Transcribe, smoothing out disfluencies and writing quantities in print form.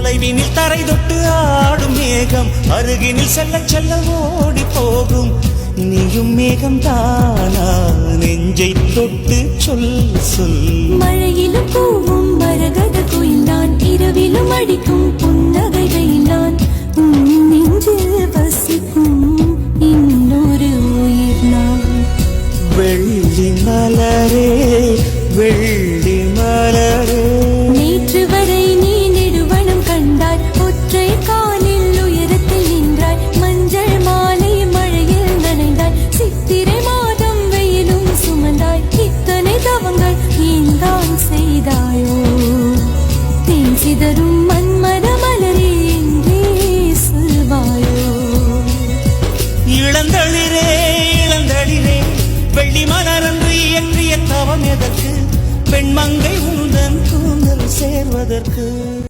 தொலைவினில் தரை தொட்டு ஆடும் மேகம் அருகினில் செல்ல செல்ல ஓடி போகும். நீயும் மேகம் தானா நெஞ்சை தொட்டு சொல் சொல். மழையிலும் பூவும் மரகத குயில் நான், இரவிலும் அடிக்கும் புன்னகைகள் நான். நெஞ்சில் வசிக்கும் இன்னொரு உயிர் நான். வெள்ளி மலரே வெள்ளி மலரே, நேற்று வரை நீ நெடுவனம் கண்டாய், ஒற்றை காலில் உயரத்தில் நின்றாய். மஞ்சள் மாலை மழையில் நனைந்தாய், சித்திரை மாதம் வெயிலும் சுமந்தாய். இத்தனை தவங்கள் ஏன்தான் செய்தாயோ? தேன் சிதறும் மன்மத மலரே என்றே சொல்வாயோ? இளந்தளிரே இளந்தளிரே, வெள்ளி மலரன்று இயற்றிய தவம் எதற்கு? பெண்மங்கை உந்தன் கூந்தல் சேர்வதற்கு.